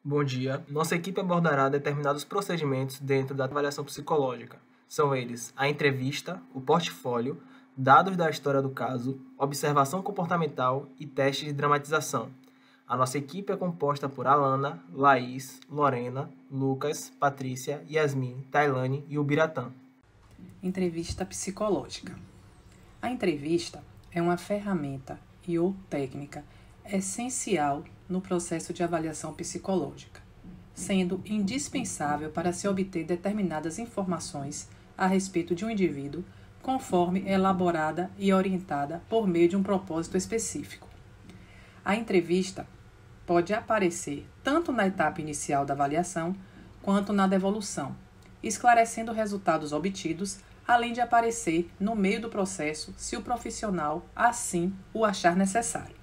Bom dia. Nossa equipe abordará determinados procedimentos dentro da avaliação psicológica. São eles a entrevista, o portfólio, dados da história do caso, observação comportamental e testes de dramatização. A nossa equipe é composta por Alana, Laís, Lorena, Lucas, Patrícia, Yasmin, Tailane e Ubiratã. Entrevista psicológica. A entrevista é uma ferramenta e ou técnica essencial no processo de avaliação psicológica, sendo indispensável para se obter determinadas informações a respeito de um indivíduo, conforme elaborada e orientada por meio de um propósito específico. A entrevista pode aparecer tanto na etapa inicial da avaliação quanto na devolução, esclarecendo resultados obtidos, além de aparecer no meio do processo se o profissional assim o achar necessário.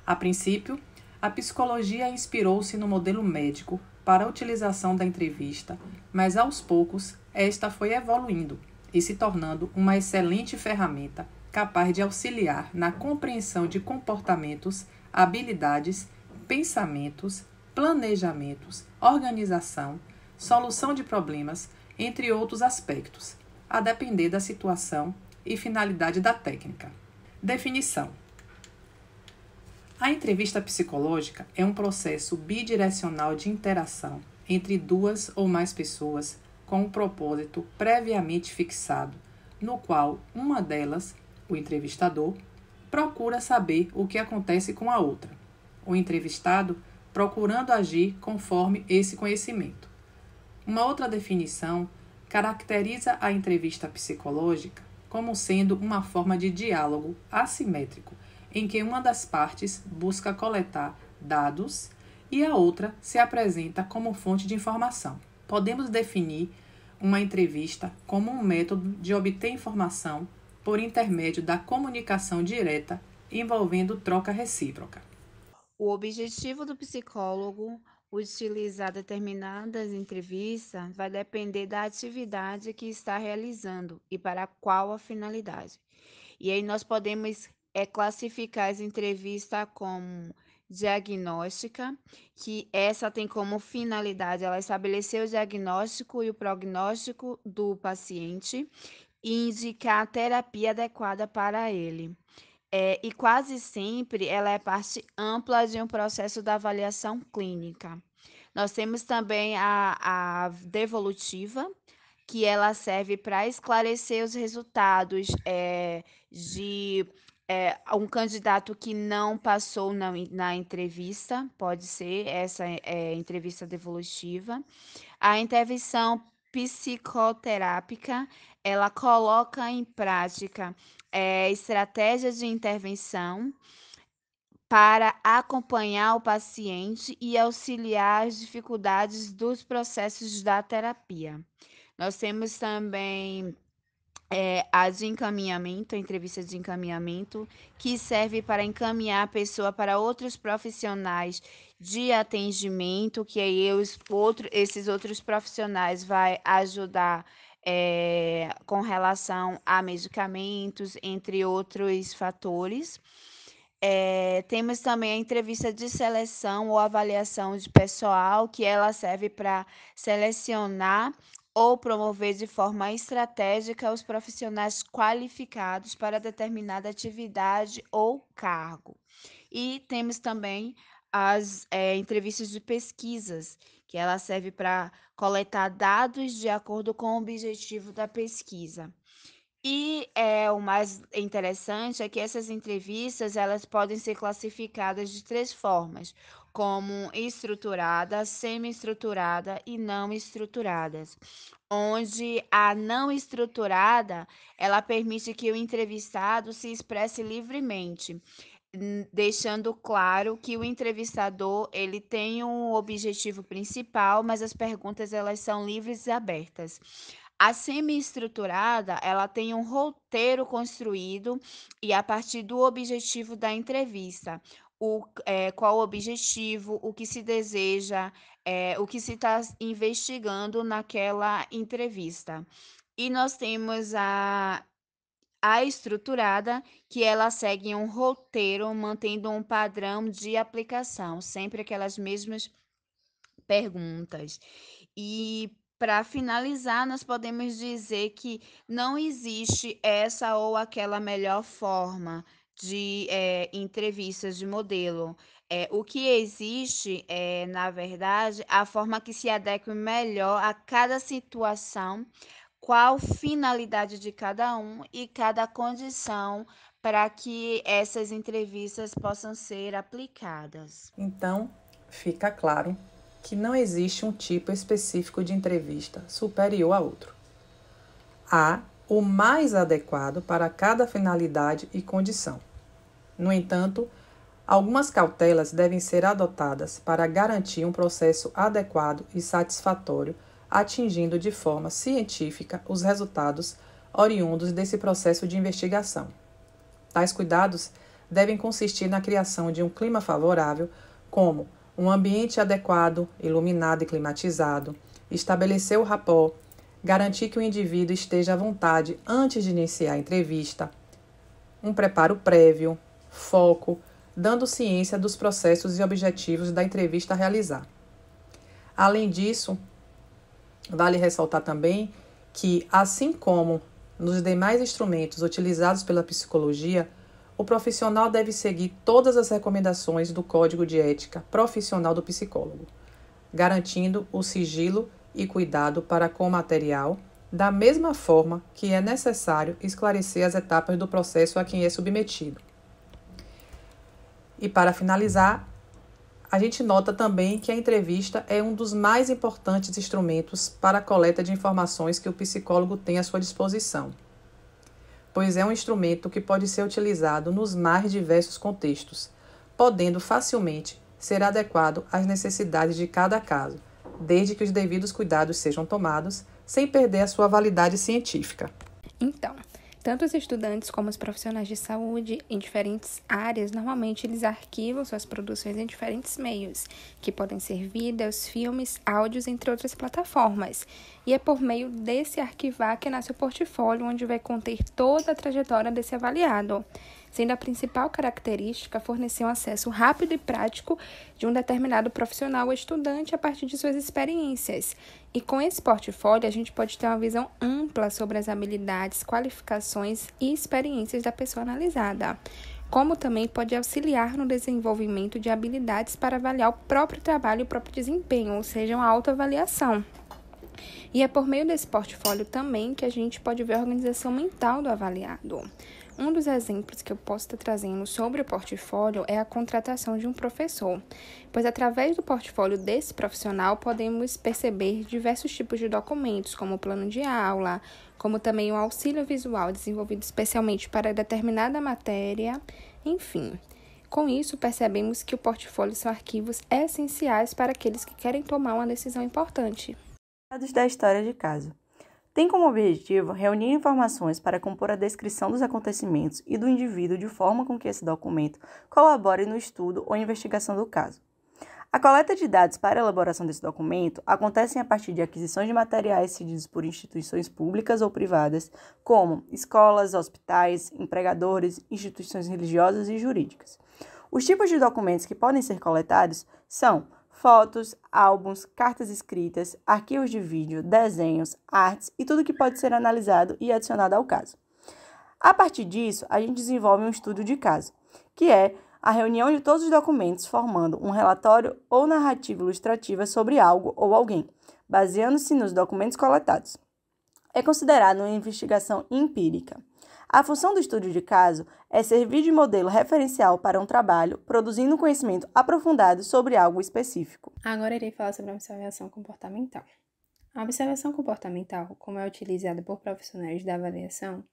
A princípio, a psicologia inspirou-se no modelo médico para a utilização da entrevista, mas aos poucos esta foi evoluindo e se tornando uma excelente ferramenta capaz de auxiliar na compreensão de comportamentos, habilidades, pensamentos, planejamentos, organização, solução de problemas, entre outros aspectos, a depender da situação e finalidade da técnica. Definição: a entrevista psicológica é um processo bidirecional de interação entre duas ou mais pessoas com um propósito previamente fixado, no qual uma delas, o entrevistador, procura saber o que acontece com a outra, o entrevistado procurando agir conforme esse conhecimento. Uma outra definição caracteriza a entrevista psicológica como sendo uma forma de diálogo assimétrico, em que uma das partes busca coletar dados e a outra se apresenta como fonte de informação. Podemos definir uma entrevista como um método de obter informação por intermédio da comunicação direta envolvendo troca recíproca. O objetivo do psicólogo utilizar determinadas entrevistas vai depender da atividade que está realizando e para qual a finalidade. E aí nós podemos classificar as entrevistas como diagnóstica, que essa tem como finalidade ela estabelecer o diagnóstico e o prognóstico do paciente e indicar a terapia adequada para ele. E quase sempre ela é parte ampla de um processo da avaliação clínica. Nós temos também a devolutiva, que ela serve para esclarecer os resultados de um candidato que não passou na entrevista, pode ser essa entrevista devolutiva. A intervenção psicoterápica, ela coloca em prática estratégias de intervenção para acompanhar o paciente e auxiliar as dificuldades dos processos da terapia. Nós temos também a de encaminhamento, a entrevista de encaminhamento, que serve para encaminhar a pessoa para outros profissionais de atendimento, que aí esses outros profissionais vai ajudar com relação a medicamentos, entre outros fatores. Temos também a entrevista de seleção ou avaliação de pessoal, que ela serve para selecionar ou promover de forma estratégica os profissionais qualificados para determinada atividade ou cargo. E temos também as entrevistas de pesquisas, que ela serve para coletar dados de acordo com o objetivo da pesquisa. E o mais interessante é que essas entrevistas elas podem ser classificadas de 3 formas, como estruturada, semi-estruturada e não estruturadas. Onde a não estruturada, ela permite que o entrevistado se expresse livremente, deixando claro que o entrevistador, ele tem um objetivo principal, mas as perguntas elas são livres e abertas. A semi-estruturada, ela tem um roteiro construído e a partir do objetivo da entrevista. Qual o objetivo, o que se deseja, o que se está investigando naquela entrevista. E nós temos a estruturada, que ela segue um roteiro, mantendo um padrão de aplicação, sempre aquelas mesmas perguntas. E para finalizar, nós podemos dizer que não existe essa ou aquela melhor forma de entrevistas de modelo. O que existe é, na verdade, a forma que se adeque melhor a cada situação, qual finalidade de cada um e cada condição para que essas entrevistas possam ser aplicadas. Então, fica claro que não existe um tipo específico de entrevista superior a outro. Há o mais adequado para cada finalidade e condição. No entanto, algumas cautelas devem ser adotadas para garantir um processo adequado e satisfatório, atingindo de forma científica os resultados oriundos desse processo de investigação. Tais cuidados devem consistir na criação de um clima favorável, como um ambiente adequado, iluminado e climatizado, estabelecer o rapport, garantir que o indivíduo esteja à vontade antes de iniciar a entrevista, um preparo prévio, foco, dando ciência dos processos e objetivos da entrevista a realizar. Além disso, vale ressaltar também que, assim como nos demais instrumentos utilizados pela psicologia, o profissional deve seguir todas as recomendações do Código de Ética Profissional do Psicólogo, garantindo o sigilo e cuidado para com o material, da mesma forma que é necessário esclarecer as etapas do processo a quem é submetido. E para finalizar, a gente nota também que a entrevista é um dos mais importantes instrumentos para a coleta de informações que o psicólogo tem à sua disposição, pois é um instrumento que pode ser utilizado nos mais diversos contextos, podendo facilmente ser adequado às necessidades de cada caso, desde que os devidos cuidados sejam tomados, sem perder a sua validade científica. Então, tanto os estudantes como os profissionais de saúde em diferentes áreas, normalmente eles arquivam suas produções em diferentes meios, que podem ser vídeos, filmes, áudios, entre outras plataformas. E é por meio desse arquivar que nasce o portfólio, onde vai conter toda a trajetória desse avaliado, sendo a principal característica fornecer um acesso rápido e prático de um determinado profissional ou estudante a partir de suas experiências. E com esse portfólio, a gente pode ter uma visão ampla sobre as habilidades, qualificações e experiências da pessoa analisada, como também pode auxiliar no desenvolvimento de habilidades para avaliar o próprio trabalho e o próprio desempenho, ou seja, uma autoavaliação. E é por meio desse portfólio também que a gente pode ver a organização mental do avaliado. Um dos exemplos que eu posso estar trazendo sobre o portfólio é a contratação de um professor, pois através do portfólio desse profissional podemos perceber diversos tipos de documentos, como o plano de aula, como também o auxílio visual desenvolvido especialmente para determinada matéria, enfim. Com isso, percebemos que o portfólio são arquivos essenciais para aqueles que querem tomar uma decisão importante. Dados da história de caso. Tem como objetivo reunir informações para compor a descrição dos acontecimentos e do indivíduo de forma com que esse documento colabore no estudo ou investigação do caso. A coleta de dados para a elaboração desse documento acontece a partir de aquisições de materiais cedidos por instituições públicas ou privadas, como escolas, hospitais, empregadores, instituições religiosas e jurídicas. Os tipos de documentos que podem ser coletados são fotos, álbuns, cartas escritas, arquivos de vídeo, desenhos, artes e tudo que pode ser analisado e adicionado ao caso. A partir disso, a gente desenvolve um estudo de caso, que é a reunião de todos os documentos formando um relatório ou narrativa ilustrativa sobre algo ou alguém, baseando-se nos documentos coletados. É considerado uma investigação empírica. A função do estudo de caso é servir de modelo referencial para um trabalho, produzindo conhecimento aprofundado sobre algo específico. Agora irei falar sobre a observação comportamental. A observação comportamental, como é utilizada por profissionais da avaliação,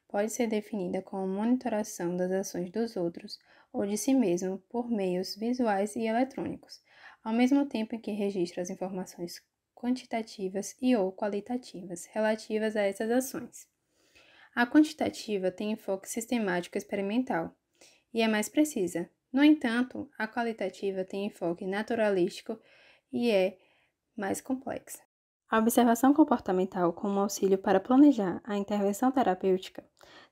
pode ser definida como monitoração das ações dos outros ou de si mesmo por meios visuais e eletrônicos, ao mesmo tempo em que registra as informações quantitativas e ou qualitativas relativas a essas ações. A quantitativa tem enfoque sistemático experimental e é mais precisa. No entanto, a qualitativa tem enfoque naturalístico e é mais complexa. A observação comportamental como auxílio para planejar a intervenção terapêutica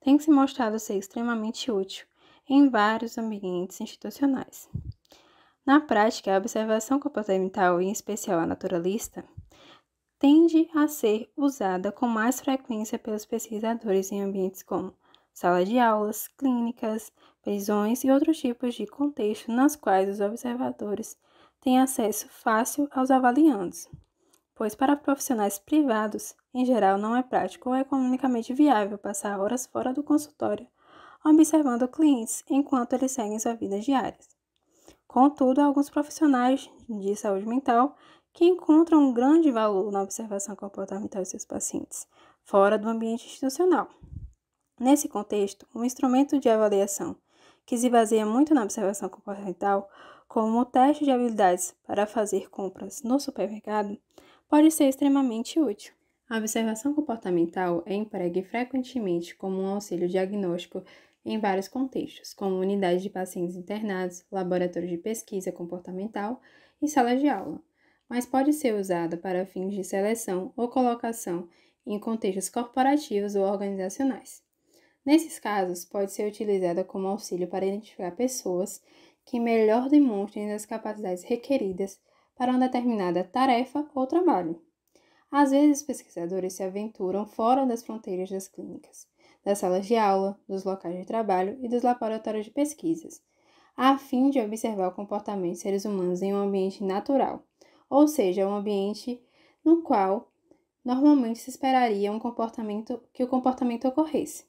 tem se mostrado ser extremamente útil em vários ambientes institucionais. Na prática, a observação comportamental, em especial a naturalista, tende a ser usada com mais frequência pelos pesquisadores em ambientes como sala de aulas, clínicas, prisões e outros tipos de contextos nas quais os observadores têm acesso fácil aos avaliandos, pois para profissionais privados, em geral, não é prático ou economicamente viável passar horas fora do consultório observando clientes enquanto eles seguem suas vidas diárias. Contudo, há alguns profissionais de saúde mental que encontram um grande valor na observação comportamental de seus pacientes, fora do ambiente institucional. Nesse contexto, um instrumento de avaliação que se baseia muito na observação comportamental, como o teste de habilidades para fazer compras no supermercado, pode ser extremamente útil. A observação comportamental é empregue frequentemente como um auxílio diagnóstico em vários contextos, como unidades de pacientes internados, laboratórios de pesquisa comportamental e salas de aula, mas pode ser usada para fins de seleção ou colocação em contextos corporativos ou organizacionais. Nesses casos, pode ser utilizada como auxílio para identificar pessoas que melhor demonstrem as capacidades requeridas para uma determinada tarefa ou trabalho. Às vezes, os pesquisadores se aventuram fora das fronteiras das clínicas, das salas de aula, dos locais de trabalho e dos laboratórios de pesquisas, a fim de observar o comportamento de seres humanos em um ambiente natural, ou seja, um ambiente no qual normalmente se esperaria que o comportamento ocorresse.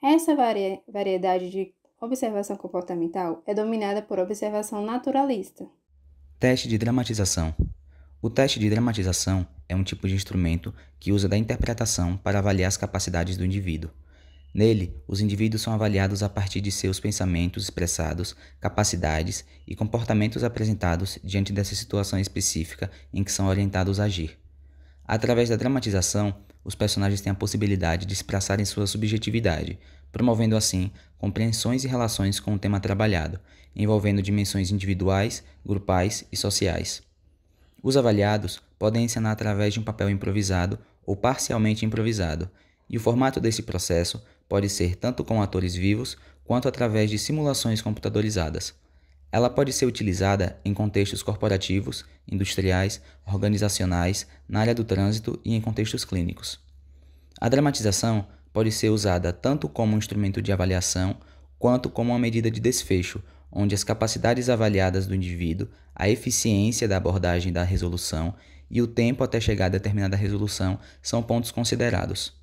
Essa variedade de observação comportamental é dominada por observação naturalista. Teste de dramatização. O teste de dramatização é um tipo de instrumento que usa da interpretação para avaliar as capacidades do indivíduo. Nele, os indivíduos são avaliados a partir de seus pensamentos expressados, capacidades e comportamentos apresentados diante dessa situação específica em que são orientados a agir. Através da dramatização, os personagens têm a possibilidade de expressarem sua subjetividade, promovendo assim compreensões e relações com o tema trabalhado, envolvendo dimensões individuais, grupais e sociais. Os avaliados podem encenar através de um papel improvisado ou parcialmente improvisado, e o formato desse processo pode ser tanto com atores vivos quanto através de simulações computadorizadas. Ela pode ser utilizada em contextos corporativos, industriais, organizacionais, na área do trânsito e em contextos clínicos. A dramatização pode ser usada tanto como um instrumento de avaliação quanto como uma medida de desfecho, onde as capacidades avaliadas do indivíduo, a eficiência da abordagem da resolução e o tempo até chegar a determinada resolução são pontos considerados.